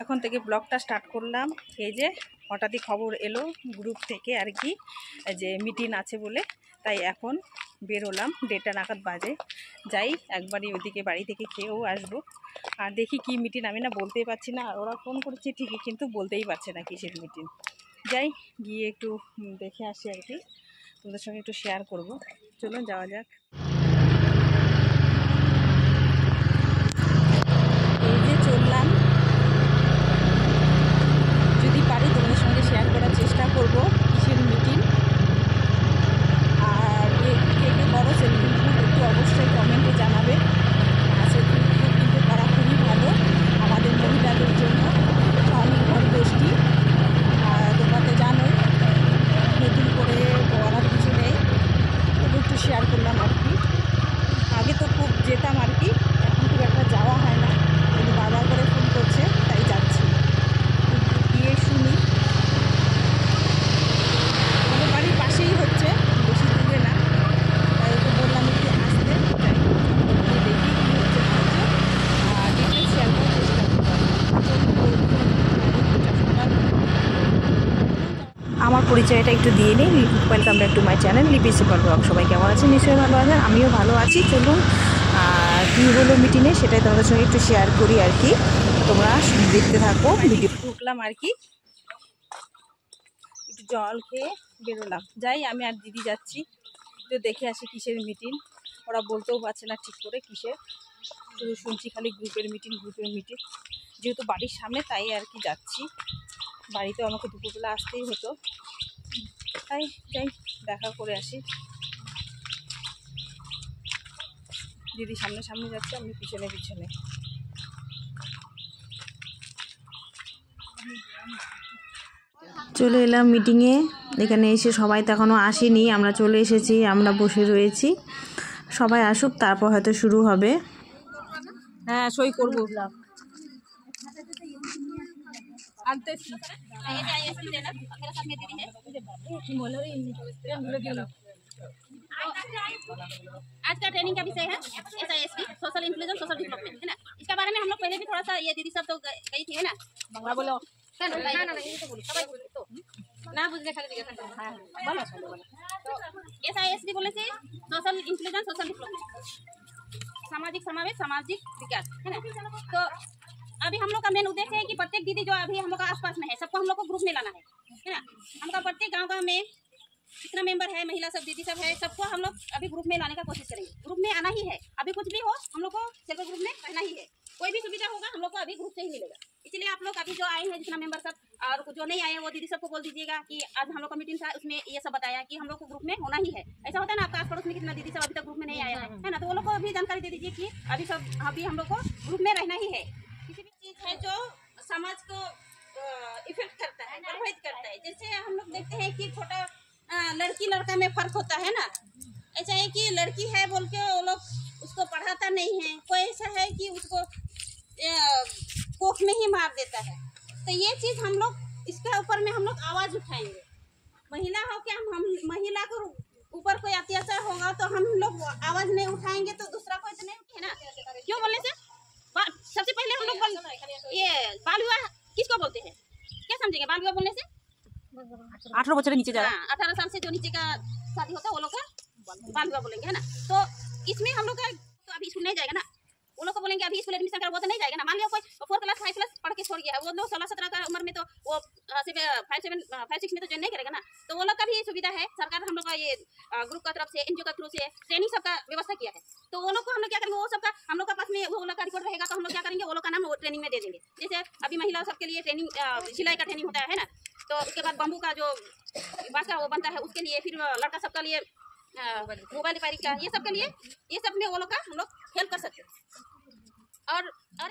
এখন থেকে ব্লগটা স্টার্ট করলাম। এই যে হঠাৎই খবর এলো গ্রুপ থেকে আর কি, যে মিটিং আছে বলে, তাই এখন বেরোলাম। 1:30 নাগাদ বাজে। যাই একবারই ওইদিকে বাড়ি থেকে খেয়েও আসবো। আর দেখি কি মিটিং, আমি না বলতেই পারছি না। আর ওরা ফোন করেছে ঠিকই, কিন্তু বলতেই পারছে না কিসের মিটিং। যাই গিয়ে একটু দেখে আসি আর কি, তোমাদের সঙ্গে একটু শেয়ার করব। চলুন যাওয়া যাক। এই যে চললাম, যদি পারি তোমাদের সঙ্গে শেয়ার করার চেষ্টা করব কিসের মিটিং। আর কে বড় সেলফি গ্রুপ একটু অবশ্যই কমেন্টে জানাবে। সেলফি গ্রুপ কিন্তু করা খুবই ভালো আমাদের মহিলাদের জন্য, স্বনির্ভর গোষ্ঠী। আর তোমরা তো জানোই, নতুন করে বলার কিছু নেই, তবু একটু শেয়ার করলাম আর কি। আগে তো খুব যেতাম আর কি, এখন খুব একটা যাওয়া হয় না, কিন্তু বারবার করে ফোন করছে তাই যাচ্ছি। গিয়ে শুনি, আমাদের বাড়ির পাশেই হচ্ছে, বেশি দূরে না, তাই ওকে বললাম একটু আসতে। তাই দেখি কী হচ্ছে না হচ্ছে, আর ডিটেলস শেয়ার করার চেষ্টা করব। আমার পরিচয়টা একটু দিয়ে নিই। Welcome back to my channel লিপি সিম্পল ব্লগ। সবাই কেমন আছেন? নিশ্চয়ই ভালো আছেন, আমিও ভালো আছি। চলুন আর কী হলো মিটিংয়ে সেটাই তোমাদের সঙ্গে একটু শেয়ার করি আর কি, তোমরা দেখতে থাকো ভিডিও। ঢুকলাম আর কি, একটু জল খেয়ে বেরোলাম। যাই আমি আর দিদি যাচ্ছি, একটু দেখে আসি কিসের মিটিং। ওরা বলতেও পারছে না ঠিক করে কিসের, শুধু শুনছি খালি গ্রুপের মিটিং গ্রুপের মিটিং। যেহেতু বাড়ির সামনে তাই আর কি যাচ্ছি, বাড়িতেও আমাকে দুপুরবেলা আসতেই হতো, তাই যাই দেখা করে আসি। দিদি সামনে সামনে যাচ্ছে, আমি পিছনে পিছনে। চলে এলাম মিটিংয়ে। এখানে এসে সবাই তো এখনও আসেনি, আমরা চলে এসেছি, আমরা বসে রয়েছি। সবাই আসুক, তারপর হয়তো শুরু হবে। হ্যাঁ, সই করবো। आज का ट्रेनिंग का विषय है SISD, social inclusion social development, है ना। इसके बारे में हम लोग पहले भी थोड़ा सा, ये दीदी सब तो गई थी, है ना। बोलो ना ये तो बोलो तो ना बुझले खाली दिखा था। हां बोलो तो SISD बोले से सोशल इंक्लूजन सोशल डेवलपमेंट, सामाजिक समावेश सामाजिक विकास, है ना। तो अभी हम लोग का मेन उद्देश्य है कि प्रत्येक दीदी जो अभी हम लोग का आसपास में है, सबको हम लोग को ग्रुप में लाना है ना। हम लोग प्रत्येक गाँव में कितना मेंबर है, महिला सब दीदी सब है, सबको हम लोग अभी ग्रुप में लाने का कोशिश करेंगे। ग्रुप में आना ही है, अभी कुछ भी हो हम लोग को सेल्फ ग्रुप में रहना ही है। कोई भी सुविधा होगा हम लोग को अभी ग्रुप से ही मिलेगा। इसलिए आप लोग अभी जो आए हैं जितना मेंबर सब, और जो नहीं आए वो दीदी सबको बोल दीजिएगा कि आज हम लोग का मीटिंग था, उसमें ये सब बताया कि हम लोग को ग्रुप में होना ही है। ऐसा होता है ना, आपका आस पड़ोस में कितना दीदी सब अभी तक ग्रुप में नहीं आया है ना, तो वो लोग को अभी जानकारी दे दीजिए कि अभी हम लोग को ग्रुप में रहना ही है। किसी भी चीज है जो समाज को इफेक्ट करता है, प्रभावित करता है, जैसे हम लोग देखते हैं कि छोटा लड़की लड़का में फर्क होता है ना। ऐसा है कि लड़की है बोल के वो लोग उसको पढ़ाता नहीं है, कोई ऐसा है कि उसको कोख में ही मार देता है। तो ये चीज हम लोग इसके ऊपर में हम लोग आवाज उठाएंगे। महिला हो क्या, हम महिला को ऊपर कोई अत्याचार होगा तो हम लोग आवाज नहीं उठाएंगे तो दूसरा कोई तो नहीं उठे ना। क्यों बोलने से सबसे पहले हम लोग ये बाल विवाह किसको बोलते हैं, क्या समझेंगे बाल विवाह बोलने से? 18 बच्चे नीचे जा रहा है, 18 साल से जो नीचे का शादी होता है वो लोग का बाल विवाह बोलेंगे, है ना। तो इसमें हम लोग का तो अभी स्कूल नहीं जाएगा ना, वो लोग को बोलेंगे अभी स्कूल एडमिशन करा, वो तो नहीं जाएगा ना। मान लिया कोई 4 क्लास 5 क्लास पढ़ के छोड़ गया है, वो लोग 16-17 का उम्र में तो वो 5-6 में तो ज्वाइन नहीं करेगा ना। तो वो लोग का भी सुविधा है, सरकार हम लोग का ये ग्रुप का तरफ से NGO का थ्रू से ट्रेनिंग सबका व्यवस्था किया है। तो वो लोग को हम लोग क्या करेंगे, वो सबका हम लोग का पास में वो लोग का रिकॉर्ड रहेगा, तो हम लोग क्या करेंगे वो लोग का नाम वो ट्रेनिंग में दे देंगे। जैसे अभी महिलाओं सबके लिए ट्रेनिंग सिलाई का ट्रेनिंग होता है ना, तो उसके बाद बम्बू का जो बांस का वो बनता है उसके लिए, फिर लड़का सबका लिए मोबाइल रिपेयरिंग का, ये सब के लिए ये सब में वो लोग का हम लोग हेल्प कर सकते हैं। और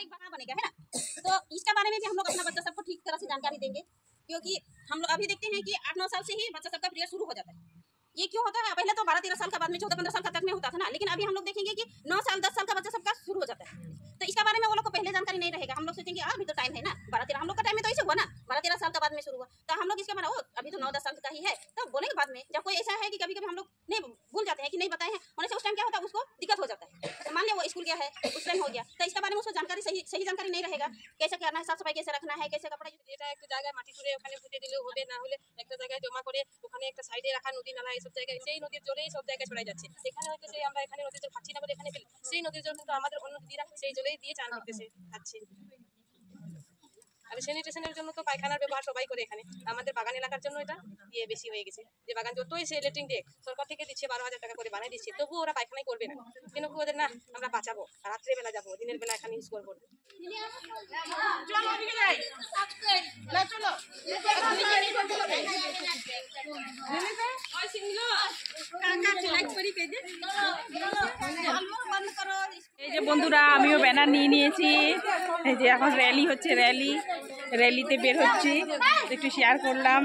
एक बड़ा बनेगा, है ना। तो इसके बारे में भी हम लोग अपना बच्चा सबको ठीक तरह से जानकारी देंगे, क्योंकि हम लोग अभी देखते हैं कि 8-9 साल से ही बच्चा सबका पीरियड शुरू हो जाता है। ये क्यों होता है? पहले तो 12-13 साल का बाद में 14-15 साल का तक में होता था ना, लेकिन अभी हम लोग देखेंगे कि 9 साल 10 साल का बच्चा सबका शुरू हो जाता है। तो इसके बारे में वो लोग को पहले जानकारी नहीं रहेगा, हम लोग सोचेंगे अभी तो टाइम है ना, 12-13 हम लोग का टाइम में तो ऐसे हुआ ना, 12-13 साल का बाद में शुरू हुआ, तो हम लोग इसके बारे में अभी तो 9-10 साल का ही है, तो बोलेंगे बाद में। जब कोई ऐसा है कि कभी कभी हम लोग नहीं भूल जाते हैं कि नहीं बताए हैं, होने से उस टाइम क्या होता है उसको दिक्कत हो जाता है। तो मान लिया वो स्कूल गया है, उस टाइम हो गया, तो इसके बारे में उसको जानकारी सही जानकारी नहीं रहेगा, कैसे कैसे करना है, साफ सफाई कैसे रखना है, कैसे कपड़ा এটা একটা জায়গায় মাটি খুঁড়ে ওখানে পুঁতে দিলেও হবে, না হলে একটা জায়গায় জমা করে ওখানে একটা সাইডে রাখা নদী নালা এইসব জায়গায়, সেই নদীর জলেই সব জায়গায় ছড়াই যাচ্ছে। এখানে হয়তো সেই আমরা এখানে নদীর জল খাচ্ছি না বলে এখানে ফেলি, সেই নদীর জল কিন্তু আমাদের অন্য দিদিরা সেই জলেই দিয়ে চান করতেছে, খাচ্ছে। আর স্যানিটেশনের জন্য তো পায়খানার ব্যবহার সবাই করে এখানে, আমাদের বাগান এলাকার জন্য এটা বেশি হয়ে গেছে। যে বাগান যতই সে লেট্রিন দিয়ে সরকার থেকে দিচ্ছে 12,000 টাকা করে বানিয়ে দিচ্ছে, তবুও ওরা পায়খানাই করবে না। কেন কি ওদের না আমরা বাঁচাবো, রাত্রে বেলা যাবো, দিনের বেলা এখানে ইউজ করবো না। এই যে বন্ধুরা, আমিও ব্যানার নিয়ে নিয়েছি। এই যে এখন র্যালি হচ্ছে, র্যালিতে বের হচ্ছি, একটু শেয়ার করলাম।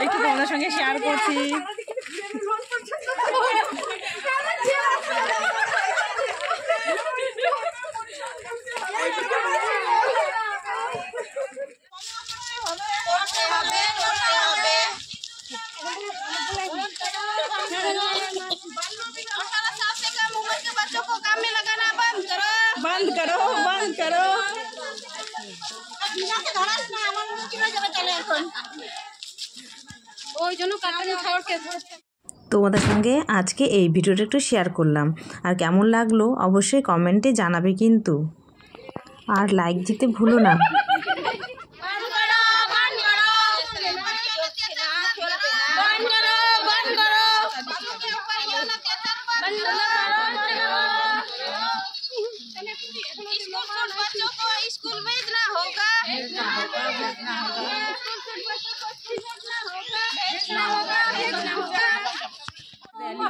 একটু তোমাদের সঙ্গে শেয়ার করছি। बंद करो बंद करो। তোমাদের সঙ্গে আজকে এই ভিডিওটা একটু শেয়ার করলাম, আর কেমন লাগলো অবশ্যই কমেন্টে জানাবে কিন্তু, আর লাইক দিতে ভুলো না।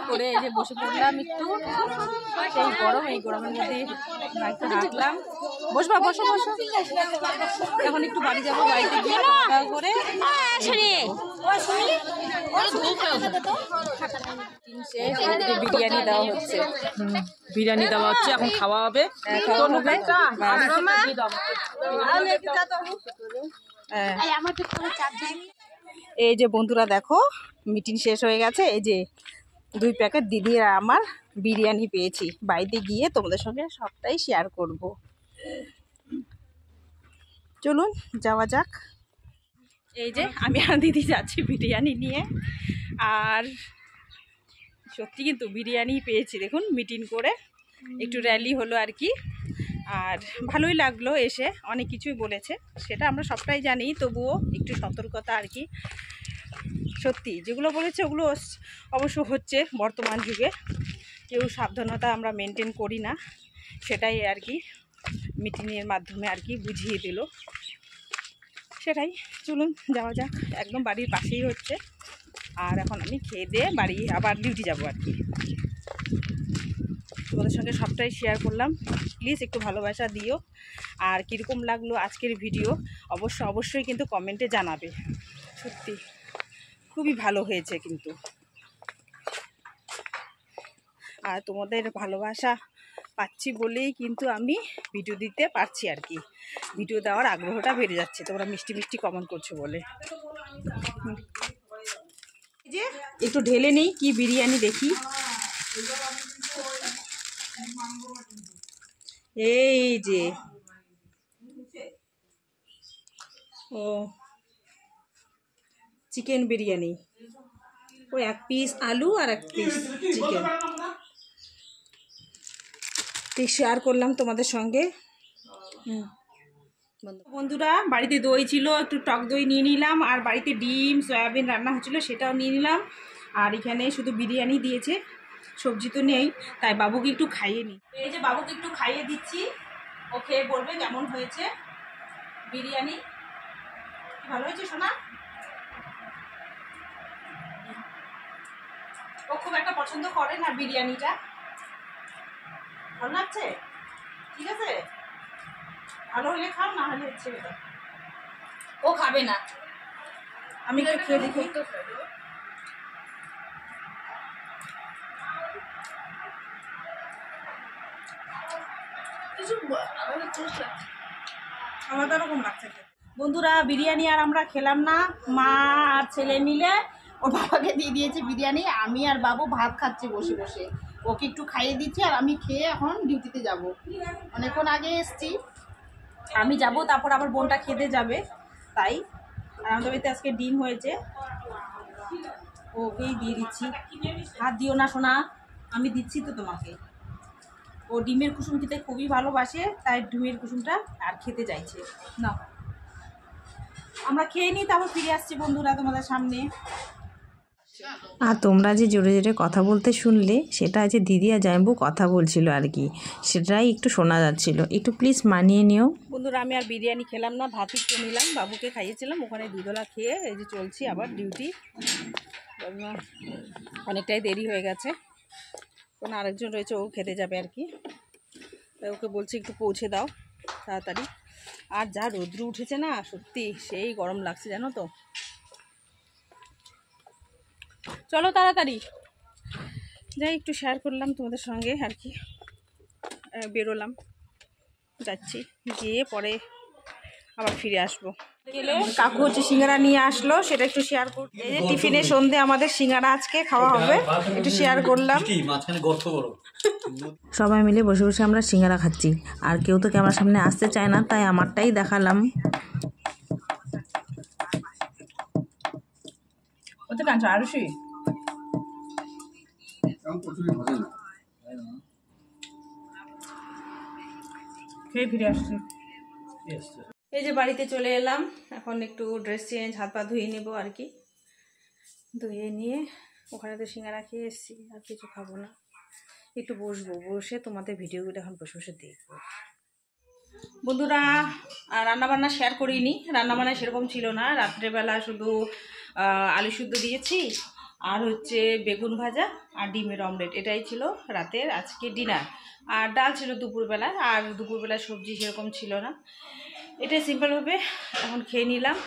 করে এই যে বসে পড়লাম একটু, এই গরম, এই গরমের মধ্যে বাইকটা হাঁটলাম। বসবা, বসো বসো। এখন একটু বাড়ি যাবো, বাড়িতে গিয়ে খাওয়া করে বিরিয়ানি দেওয়া হচ্ছে। বিরিয়ানি দেওয়া হচ্ছে, এখন খাওয়া হবে। এই যে বন্ধুরা দেখো, মিটিং শেষ হয়ে গেছে। এই যে 2 প্যাকেট দিদি আর আমার বিরিয়ানি পেয়েছি। বাড়িতে গিয়ে তোমাদের সঙ্গে সবটাই শেয়ার করব। চলুন যাওয়া যাক। এই যে আমি আর দিদি যাচ্ছি বিরিয়ানি নিয়ে। আর সত্যি কিন্তু বিরিয়ানি পেয়েছি, দেখুন মিটিং করে একটু র্যালি হলো আর কি। আর ভালোই লাগলো এসে, অনেক কিছুই বলেছে, সেটা আমরা সবটাই জানি, তবুও একটু সতর্কতা আর কি। সত্যি যেগুলো বলেছে ওগুলো অবশ্য হচ্ছে বর্তমান যুগে, কেউ সাবধানতা আমরা মেনটেন করি না, সেটাই আর কি মিটিংয়ের মাধ্যমে আর কি বুঝিয়ে দিল। সেটাই, চলুন যাওয়া যাক। একদম বাড়ির পাশেই হচ্ছে। আর এখন আমি খেয়ে দিয়ে বাড়ি আবার ডিউটি যাব আর কি। তোমাদের সঙ্গে সবটাই শেয়ার করলাম। প্লিজ একটু ভালোবাসা দিও। আর কীরকম লাগলো আজকের ভিডিও অবশ্যই কিন্তু কমেন্টে জানাবে। সত্যি খুবই ভালো হয়েছে কিন্তু। আর তোমাদের ভালোবাসা পাচ্ছি বলেই কিন্তু আমি ভিডিও দিতে পারছি আর কি। ভিডিও দেওয়ার আগ্রহটা বেড়ে যাচ্ছে, তোমরা মিষ্টি মিষ্টি কমেন্ট করছো বলে। যে একটু ঢেলে নেই কি বিরিয়ানি দেখি। এই যে ও চিকেন বিরিয়ানি, ওই 1 পিস আলু আর 1 পিস চিকেন শেয়ার করলাম তোমাদের সঙ্গে। বন্ধুরা বাড়িতে দই ছিল, একটু টক দই নিয়ে নিলাম। আর বাড়িতে ডিম সয়াবিন রান্না হচ্ছিলো, সেটাও নিয়ে নিলাম। আর এখানে শুধু বিরিয়ানি দিয়েছে, সবজি তো নেই, তাই বাবুকে একটু খাইয়ে নিই। এই যে বাবুকে একটু খাইয়ে দিচ্ছি, ও খেয়ে বলবে কেমন হয়েছে বিরিয়ানি। ভালো হয়েছে সোনা? ও ও খুব একটা পছন্দ করে না বিরিয়ানিটা। ভালো লাগছে? ঠিক আছে, ভালো হলে খাও, না হলে ছেড়ে দাও। ও খাবে না, আমি একটু খেয়ে দেখি। আমার তো এরকম লাগছে। বন্ধুরা, বিরিয়ানি আর আমরা খেলাম না, মা আর ছেলে মিলে ওর বাবাকে দিয়ে দিয়েছে বিরিয়ানি। আমি আর বাবু ভাত খাচ্ছি বসে বসে, ওকে একটু খাইয়ে দিচ্ছি আর আমি খেয়ে এখন ডিউটিতে যাব। অনেকক্ষণ আগে এসছি, আমি যাব, তারপর আবার বোনটা খেতে যাবে, তাই। আর আমাদের বাড়িতে আজকে ডিম হয়েছে, ওকেই দিয়ে দিচ্ছি। হাত দিও না সোনা, আমি দিচ্ছি তো তোমাকে। ও ডিমের কুসুম খেতে খুবই ভালোবাসে, তাই ডিমের কুসুমটা আর খেতে চাইছে না। আমরা খেয়ে নিই, তারপর ফিরে আসছি বন্ধুরা তোমাদের সামনে। আর তোমরা যে জোরে জোরে কথা বলতে শুনলে, সেটা আছে দিদি আর জামাইবু কথা বলছিল আর কি, সেটাই একটু শোনা যাচ্ছিল, একটু প্লিজ মানিয়ে নিও। বন্ধুরা, আমি আর বিরিয়ানি খেলাম না, ভাতই খেয়ে নিলাম, বাবুকে খাইয়েছিলাম, ওখানে দুধলা খেয়ে এই যে চলছি আবার ডিউটি। অনেকটাই দেরি হয়ে গেছে, কোনো আরেকজন রয়েছে, ও খেতে যাবে আর কি, তাই ওকে বলছি একটু পৌঁছে দাও তাড়াতাড়ি। আর যা রৌদ্র উঠেছে না, সত্যি সেই গরম লাগছে জানো তো। চলো তাড়াতাড়ি যাই, একটু শেয়ার করলাম তোমাদের সঙ্গে আর কি। বেরোলাম, যাচ্ছি, গিয়ে পরে আবার ফিরে আসবো। গেলে কাকু হচ্ছে সিঙ্গারা নিয়ে আসলো, সেটা একটু শেয়ার কর। এই যে টিফিনে সন্ধে আমাদের সিঙ্গারা আজকে খাওয়া হবে, একটু শেয়ার করলাম। সবাই মিলে বসে বসে আমরা সিঙ্গারা খাচ্ছি, আর কেউ তো ক্যামেরার সামনে আসতে চায় না, তাই আমারটাই দেখালাম। ওতে কাঁচা আরুষি খেয়ে ফিরে আসছি। এই যে বাড়িতে চলে এলাম, এখন একটু ড্রেস চেঞ্জ, হাত পা ধুয়ে নেবো আর কি। ধুয়ে নিয়ে ওখানে তো সিঙ্গারা খেয়ে এসেছি, আর কিছু খাবো না, একটু বসবো, বসে তোমাদের ভিডিওগুলো এখন বসে বসে দেখবো। বন্ধুরা, রান্নাবান্না শেয়ার করিনি, রান্নাবান্না সেরকম ছিল না। রাত্রেবেলা শুধু আলু শুদ্ধ দিয়েছি, আর হচ্ছে বেগুন ভাজা আর ডিমের অমলেট, এটাই ছিল রাতের আজকে ডিনার। আর ডাল ছিল দুপুরবেলা, আর দুপুরবেলা সবজি সেরকম ছিল না। এটাই সিম্পলভাবে এখন খেয়ে নিলাম।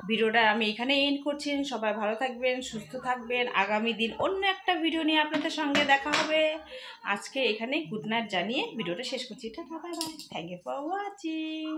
ভিডিওটা আমি এখানে এন্ড করছি। সবাই ভালো থাকবেন, সুস্থ থাকবেন। আগামী দিন অন্য একটা ভিডিও নিয়ে আপনাদের সঙ্গে দেখা হবে। আজকে এখানে গুড নাইট জানিয়ে ভিডিওটা শেষ করছি। Tata, bye bye, thank you for watching.